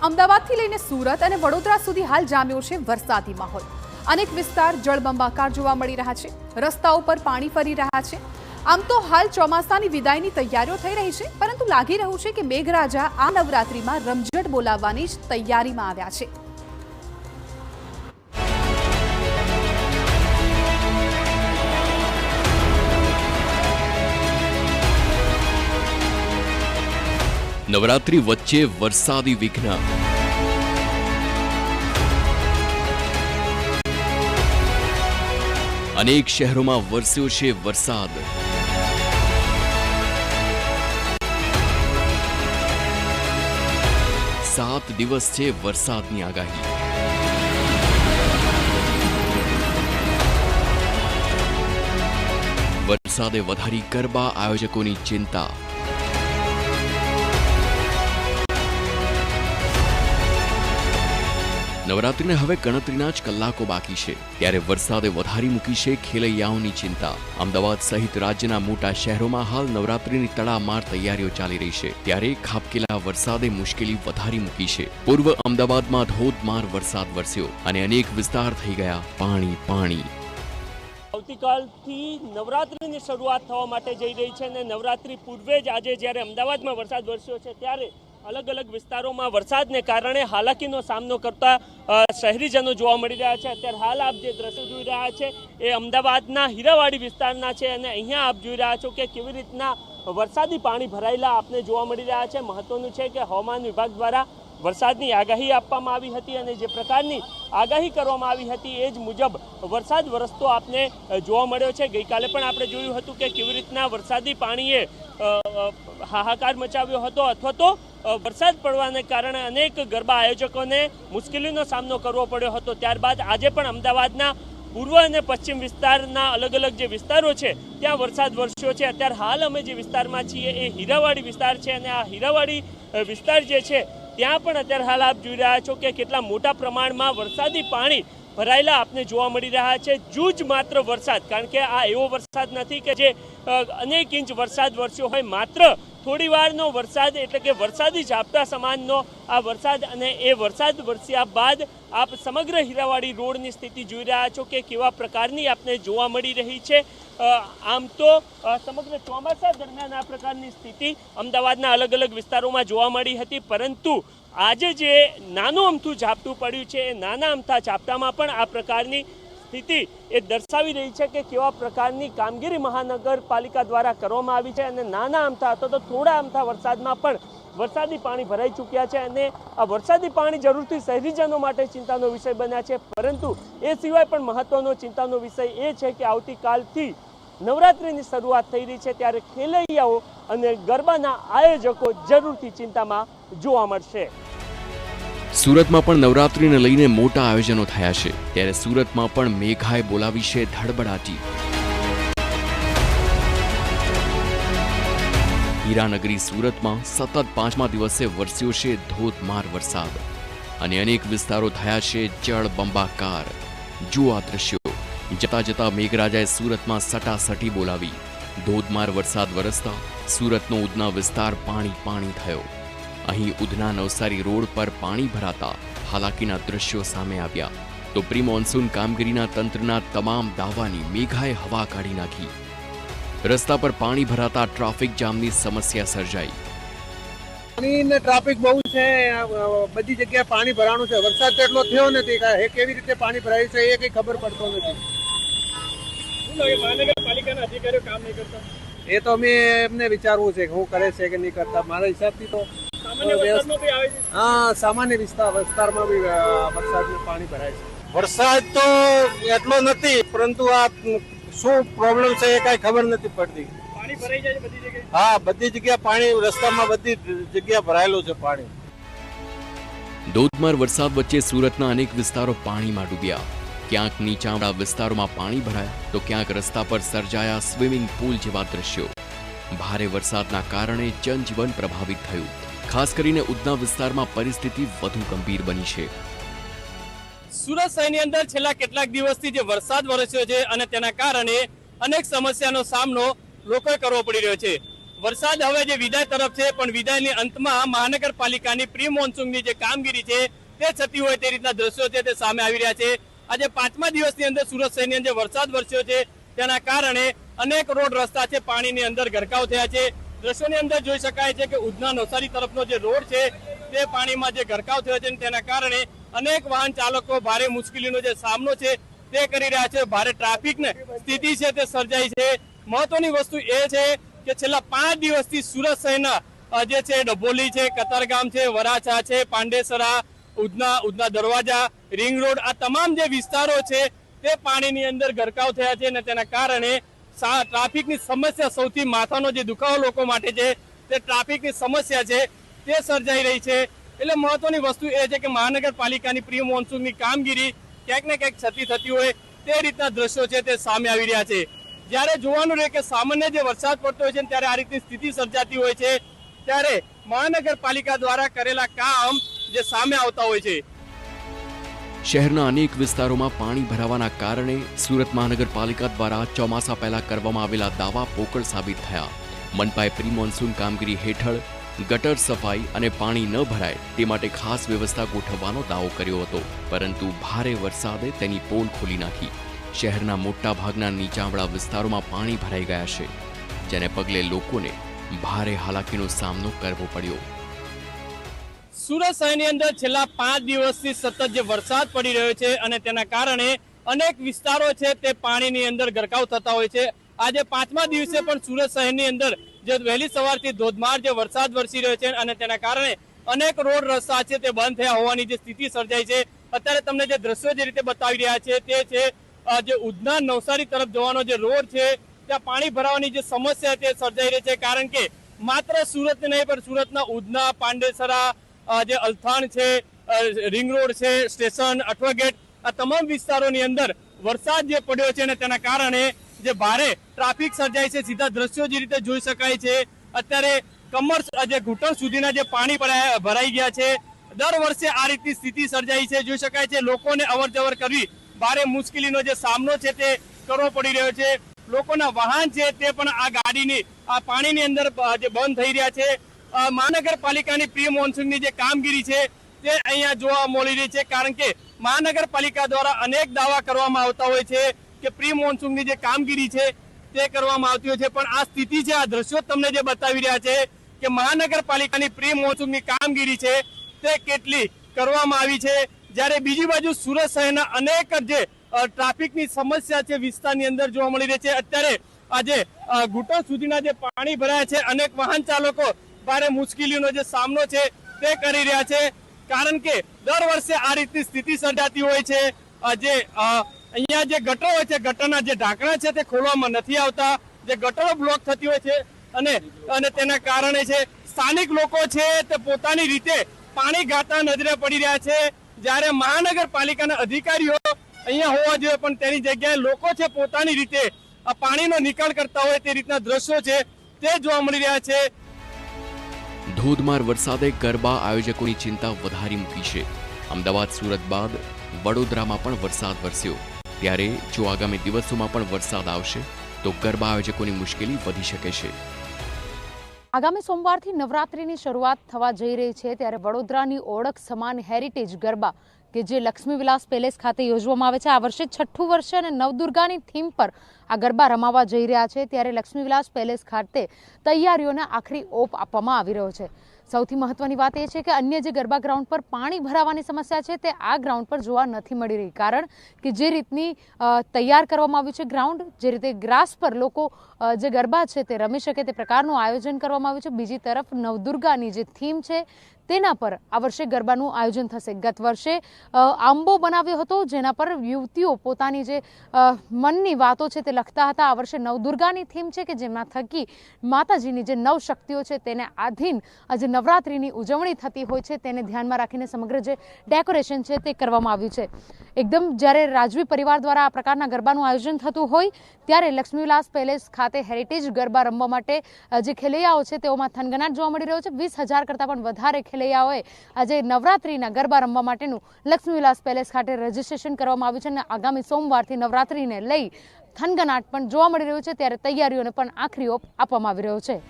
અમદાવાદથી લઈને સુરત અને વડોદરા સુધી હાલ જામ્યો છે વરસાદી માહોલ। અનેક વિસ્તાર જળબંબાકાર જોવા મળી રહ્યા છે, રસ્તાઓ પર પાણી ફરી રહ્યા છે। આમ તો હાલ ચોમાસાની વિદાયની તૈયારીઓ થઈ રહી છે, પરંતુ લાગી રહ્યું છે કે મેઘરાજા આ નવરાત્રીમાં રમઝટ બોલાવવાની જ તૈયારીમાં આવ્યા છે। नवरात्रि वच्चे वरसादी विघ्न। अनेक शहरों में वरस्यो छे वरसाद। सात दिवस छे वरसादनी आगाही। वरसादे वधारी गरबा आयोजकोनी चिंता। नवरात्रिने हवे गणतरीना ज कलाको बाकी छे, त्यारे वरसादे वधारी मूकी छे खेलैयाओनी चिंता। अमदावाद सहित राज्यना मोटा शहेरोमां हाल नवरात्रिनी तड़ामार तैयारीओ चाली रही छे, त्यारे खाबकेला वरसादे मुश्केली वधारी मूकी छे। पूर्व अमदावादमां धोधमार वरसाद वरस्यो अने अनेक विस्तार थई गया पाणी पाणी। આવતીકાલથી નવરાત્રિની શરૂઆત થવા માટે જઈ રહી છે અને નવરાત્રિ પૂર્વે જ આજે જ્યારે અમદાવાદમાં વરસાદ વરસ્યો છે ત્યારે અલગ અલગ વિસ્તારોમાં વરસાદને કારણે હાલાકીનો સામનો કરતા શહેરીજનો જોવા મળી રહ્યા છે। અત્યારે હાલ આપ જે દ્રશ્યો જોઈ રહ્યા છે એ અમદાવાદના હીરાવાડી વિસ્તારના છે અને અહીંયા આપ જોઈ રહ્યા છો કે કેવી રીતના વરસાદી પાણી ભરાયેલા આપને જોવા મળી રહ્યા છે। મહત્વનું છે કે હવામાન વિભાગ દ્વારા વરસાદની આગાહી આપવામાં આવી હતી અને જે પ્રકારની આગાહી કરવામાં આવી હતી એ જ મુજબ વરસાદ વરસતો આપને જોવા મળ્યો છે। ગઈકાલે પણ આપણે જોયું હતું કે કેવી રીતના વરસાદી પાણીએ હાહાકાર મચાવ્યો હતો અથવા તો વરસાદ પડવાને કારણે અનેક ગરબા આયોજકોને મુશ્કેલીનો સામનો કરવો પડ્યો હતો। ત્યારબાદ આજે પણ અમદાવાદના પૂર્વ અને પશ્ચિમ વિસ્તારના અલગ અલગ જે વિસ્તારો છે ત્યાં વરસાદ વરસ્યો છે। અત્યારે હાલ અમે જે વિસ્તારમાં છીએ એ હીરાવાડી વિસ્તાર છે અને આ હીરાવાડી વિસ્તાર જે છે ત્યાં પણ અત્યારે હાલ આપ જોઈ રહ્યા છો કે કેટલા મોટા પ્રમાણમાં વરસાદી પાણી ભરાયેલા આપને જોવા મળી રહ્યા છે। જૂજ માત્ર વરસાદ, કારણ કે આ એવો વરસાદ નથી કે જે અનેક ઇંચ વરસાદ વરસ્યો હોય, માત્ર થોડી વારનો વરસાદ એટલે કે વરસાદી ઝાપટા સમાનનો આ વરસાદ અને એ વરસાદ વરસ્યા બાદ આપ સમગ્ર હીરાવાડી રોડની સ્થિતિ જોઈ રહ્યા છો કે કેવા પ્રકારની આપને જોવા મળી રહી છે। આમ તો સમગ્ર ચોમાસા દરમિયાન આ પ્રકારની સ્થિતિ અમદાવાદના અલગ અલગ વિસ્તારોમાં જોવા મળી હતી, પરંતુ આજે જે નાનું અમથું ઝાપટું પડ્યું છે એ નાના અમથા ઝાપટામાં પણ આ પ્રકારની સ્થિતિ એ દર્શાવી રહી છે કે કેવા પ્રકારની કામગીરી મહાનગરપાલિકા દ્વારા કરવામાં આવી છે અને નાના અમથા અથવા તો થોડા અમથા વરસાદમાં પણ વરસાદી પાણી ભરાઈ ચૂક્યા છે અને આ વરસાદી પાણી જરૂરથી શહેરીજનો માટે ચિંતાનો વિષય બન્યા છે। પરંતુ એ સિવાય પણ મહત્વનો ચિંતાનો વિષય એ છે કે આવતીકાલથી નવરાત્રિની શરૂઆત થઈ રહી છે, ત્યારે ખેલૈયાઓ અને ગરબાના આયોજકો જરૂરથી ચિંતામાં જોવા મળશે। सूरतमां पण नवरात्रिने लईने मोटा आयोजनो थया छे, त्यारे सूरतमां पण मेघाए बोलावी छे धड़बड़ाटी। हीरानगरी सूरतमां सतत 5मा दिवसे वरस्यो छे धोधमार वरसाद अने अनेक विस्तारो थया छे जळबंबाकार। जो आ दृश्यो जता जता मेघराजाए सूरतमां सटासटी बोलावी। धोधमार वरसाद वरसता सूरतनो उधना विस्तार पाणी पाणी थयो। અહીં ઉધના નવસારી રોડ પર પાણી ભરાતા હાલાકીના દૃશ્યો સામે આવ્યા તો પ્રી મોન્સૂન કામગીરીના તંત્રના તમામ દાવાની મેઘાએ હવા કાઢી નાખી। રસ્તા પર પાણી ભરાતા ટ્રાફિક જામની સમસ્યા સર્જાઈ। પાણીને ટ્રાફિક બહુ છે, બધી જગ્યાએ પાણી ભરાણું છે। વરસાદ તો એટલો થયો નથી કે કેવી રીતે પાણી ભરાય છે એ કંઈ ખબર પડતો નથી। શું લાગે મહાનગરપાલિકાના અધિકારીઓ કામ નહીં કરતા? એ તો અમે એમને વિચારવું છે કે હું કરે છે કે નહીં કરતા। મારા હિસાબથી તો हाँ सामान्य विस्तारमां बी वरसादनुं पाणी भराय छे। वरसाद तो एटलो नथी, परंतु आ शुं प्रॉब्लम छे ए काई खबर नथी पड़ती। पाणी भराई जाय छे बधी जग्याए? हाँ, बधी जग्याए पाणी रस्तामां बधी जग्याए भरायेलुं छे पाणी। ધોધમાર વરસાદ વચ્ચે સુરતના અનેક વિસ્તારો પાણીમાં ડૂબ્યા। ક્યાંક નીચાણવાળા વિસ્તારોમાં પાણી ભરાયા તો ક્યાંક રસ્તા પર સર્જાયા સ્વિમિંગ પૂલ જેવા દ્રશ્યો। ભારે વરસાદના કારણે જનજીવન પ્રભાવિત થયું। ખાસ કરીને ઉધના વિસ્તારમાં પરિસ્થિતિ વધુ ગંભીર બની છે। સુરત શહેરની અંદર છેલ્લા કેટલાક દિવસથી જે વરસાદ વરસ્યો છે અને તેના કારણે અનેક સમસ્યાનો સામનો લોકોએ કરવો પડી રહ્યો છે। વરસાદ હવે જે વિદાય તરફ છે, પણ વિદાયની અંતમાં મહાનગરપાલિકાની પ્રી મોન્સૂનની જે કામગીરી છે તે થતી હોય તે રીતના દ્રશ્યો છે તે સામે આવી રહ્યા છે. આજે 5મા દિવસની અંદર સુરત શહેરની અંદર વરસાદ વરસ્યો છે, તેના કારણે અનેક રોડ રસ્તા છે પાણીની અંદર ગરકાવ થયા છે. દ્રશ્યોની અંદર જોઈ શકાય છે કે ઉધના નવસારી તરફનો જે રોડ છે તે પાણીમાં જે ગરકાવ થયો છે, તેના કારણે અનેક વાહન ચાલકો ભારે મુશ્કેલીનો જે સામનો છે તે કરી રહ્યા છે. ભારે ટ્રાફિકની સ્થિતિ છે તે સર્જાઈ છે. મહત્વની વસ્તુ એ છે કે છેલ્લા 5 દિવસથી સુરત શહેરના જે છે ડભોલી છે, કતારગામ છે, વરાછા છે, પાંડેસરા, ઉધના દરવાજા, રિંગ રોડ, આ તમામ જે વિસ્તારો છે તે પાણીની અંદર ગરકાવ થયા છે અને તેના કારણે ટ્રાફિકની સમસ્યા, સૌથી માથાનો જે દુખાવો લોકો માટે છે તે ટ્રાફિકની સમસ્યા છે તે સર્જાઈ રહી છે. એટલે મહત્વની વસ્તુ એ છે કે મહાનગરપાલિકાની પ્રી મોન્સૂનની કામગીરી ક્યાંક ને ક્યાંક છતી થતી હોય તે રીતના દ્રશ્યો છે તે સામે આવી રહ્યા છે. જ્યારે જોવાનું રહે કે સામાન્ય જે વરસાદ પડતો હોય છે ત્યારે આ રીતની સ્થિતિ સર્જાતી હોય છે, ત્યારે મહાનગરપાલિકા દ્વારા કરેલા કામ જે સામે આવતા હોય છે. શહેરના અનેક વિસ્તારોમાં પાણી ભરાવાના કારણે સુરત મહાનગરપાલિકા દ્વારા ચોમાસા પહેલા કરવામાં આવેલા દાવા પોકળ સાબિત થયા. મનપાએ પ્રી મોન્સૂન કામગીરી હેઠળ ગટર સફાઈ અને પાણી ન ભરાય તે માટે ખાસ વ્યવસ્થા ગોઠવવાનો દાવો કર્યો હતો, પરંતુ ભારે વરસાદે તેની પોલ ખોલી નાખી. શહેરના મોટા ભાગના નીચાણવાળા વિસ્તારોમાં પાણી ભરાઈ ગયા છે, જેને પગલે લોકોને ભારે હાલાકીનો સામનો કરવો પડ્યો. સુરત શહેરની અંદર છેલ્લા 5 દિવસથી સતત જે વરસાદ પડી રહ્યો છે અને તેના કારણે અનેક વિસ્તારો છે તે પાણીની અંદર ગરકાવ થતા હોય છે. આજે 5મા દિવસે પણ સુરત શહેરની અંદર જે વહેલી સવારથી ધોધમાર જે વરસાદ વરસી રહ્યો છે અને તેના કારણે અનેક રોડ રસ્તા છે તે બંધ થયા હોવાની જે સ્થિતિ સર્જાઈ છે. અત્યારે તમને જે દ્રશ્યો જે રીતે બતાવી રહ્યા છે તે છે જે ઉધના નવસારી તરફ જવાનો જે રોડ છે ત્યાં પાણી ભરાવાની જે સમસ્યા તે સર્જાઈ રહી છે, કારણ કે માત્ર સુરત નહીં પણ સુરતના ઉધના, પાંડેસરા, જે અલથાણ છે, રિંગ રોડ છે, સ્ટેશન, અઠવા ગેટ, આ તમામ વિસ્તારોની અંદર વરસાદ જે પડ્યો છે અને તેના કારણે જે ભારે ટ્રાફિક સર્જાય છે. સીધા દ્રશ્યો જે રીતે જોઈ શકાય છે, અત્યારે કમર જે ઘૂંટણ સુધીના જે પાણી ભરાઈ ગયા છે. દર વર્ષે આ રીતની સ્થિતિ સર્જાઈ છે. જોઈ શકાય છે લોકોને અવર જવર કરવી ભારે મુશ્કેલીનો જે સામનો છે તે કરવો પડી રહ્યો છે. લોકોના વાહન છે તે પણ આ ગાડીની આ પાણીની અંદર જે બંધ થઈ રહ્યા છે. મહાનગરપાલિકાની પ્રી મોન્સૂનની જે કામગીરી છે તે અહીંયા જોવા મળી રહી છે, કારણ કે મહાનગરપાલિકા દ્વારા અનેક દાવા કરવામાં આવતા હોય છે કે પ્રી મોન્સૂનની જે કામગીરી છે તે કરવામાં આવતી હોય છે, પણ આ સ્થિતિ છે, આ દ્રશ્યો તમને જે બતાવી રહ્યા છે કે મહાનગરપાલિકાની પ્રી મોન્સૂનની કામગીરી છે તે કેટલી કરવામાં આવી છે. જ્યારે બીજી બાજુ સુરત શહેરના અનેક જે ટ્રાફિકની સમસ્યા છે વિસ્તારની અંદર જોવા મળી રહી છે. અત્યારે આજે ઘૂંટણ સુધીના જે પાણી ભરાયા છે, અનેક વાહન ચાલકો ભારે મુશ્કેલીનો જે સામનો છે તે કરી રહ્યા છે, કારણ કે દર વર્ષે આ રીતની સ્થિતિ સર્જાતી હોય છે. જે અહીંયા જે ગટરો હોય છે, ગટરના જે ઢાંકણા છે તે ખોલવામાં નથી આવતા, જે ગટરો બ્લોક થતી હોય છે અને તેના કારણે છે સ્થાનિક લોકો છે તે પોતાની રીતે પાણી ગાતા નજરે પડી રહ્યા છે. જ્યારે મહાનગરપાલિકાના અધિકારીઓ અહીંયા હોવા જોઈએ, પણ તેની જગ્યાએ લોકો છે પોતાની રીતે આ પાણીનો નિકાલ કરતા હોય તે રીતના દ્રશ્યો છે તે જોવા મળી રહ્યા છે. ધોધમાર વરસાદે ગરબા આયોજકોની ચિંતા વધારી મૂકી છે. અમદાવાદ, સુરત બાદ વડોદરામાં પણ વરસાદ વરસ્યો, ત્યારે જો આગામી દિવસોમાં પણ વરસાદ આવશે તો ગરબા આયોજકોની મુશ્કેલી વધી શકે છે. આગામી સોમવારથી નવરાત્રિની શરૂઆત થવા જઈ રહી છે, ત્યારે વડોદરાની ઓળખ સમાન હેરિટેજ ગરબા કે જે લક્ષ્મી વિલાસ પેલેસ ખાતે યોજવામાં આવે છે, આ વર્ષે 6ઠ્ઠું વર્ષે અને નવદુર્ગાની થીમ પર આ ગરબા રમાવા જઈ રહ્યા છે. ત્યારે લક્ષ્મી વિલાસ પેલેસ ખાતે તૈયારીઓને આખરી ઓપ આપવામાં આવી રહ્યો છે. સૌથી મહત્વની વાત એ છે કે અન્ય જે ગરબા ગ્રાઉન્ડ પર પાણી ભરાવાની સમસ્યા છે તે આ ગ્રાઉન્ડ પર જોવા નથી મળી રહી, કારણ કે જે રીતની તૈયાર કરવામાં આવ્યું છે ગ્રાઉન્ડ, જે રીતે ગ્રાસ પર લોકો જે ગરબા છે તે રમી શકે તે પ્રકારનું આયોજન કરવામાં આવ્યું છે. બીજી તરફ નવદુર્ગાની જે થીમ છે તેના પર આ વર્ષે ગરબાનું આયોજન થશે. ગત વર્ષે આંબો બનાવ્યો હતો, જેના પર યુવતીઓ પોતાની જે મનની વાતો છે તે લખતા હતા. આ વર્ષે નવદુર્ગાની થીમ છે કે જેમાં થકી માતાજીની જે નવ શક્તિઓ છે તેને આધીન આજે નવરાત્રિની ઉજવણી થતી હોય છે, તેને ધ્યાનમાં રાખીને સમગ્ર જે ડેકોરેશન છે તે કરવામાં આવ્યું છે. એકદમ જ્યારે રાજવી પરિવાર દ્વારા આ પ્રકારના ગરબાનું આયોજન થતું હોય ત્યારે લક્ષ્મી વિલાસ પેલેસ ખાતે હેરિટેજ ગરબા રમવા માટે જે ખેલૈયાઓ છે તેઓમાં થનગનાટ જોવા મળી રહ્યો છે. 20,000 કરતાં પણ વધારે ખેલૈયાઓએ આજે નવરાત્રિના ગરબા રમવા માટેનું લક્ષ્મી વિલાસ પેલેસ ખાતે રજીસ્ટ્રેશન કરવામાં આવ્યું છે અને આગામી સોમવારથી નવરાત્રિને લઈ થનગનાટ પણ જોવા મળી રહ્યું છે. ત્યારે તૈયારીઓને પણ આખરી ઓપ આપવામાં આવી રહ્યો છે.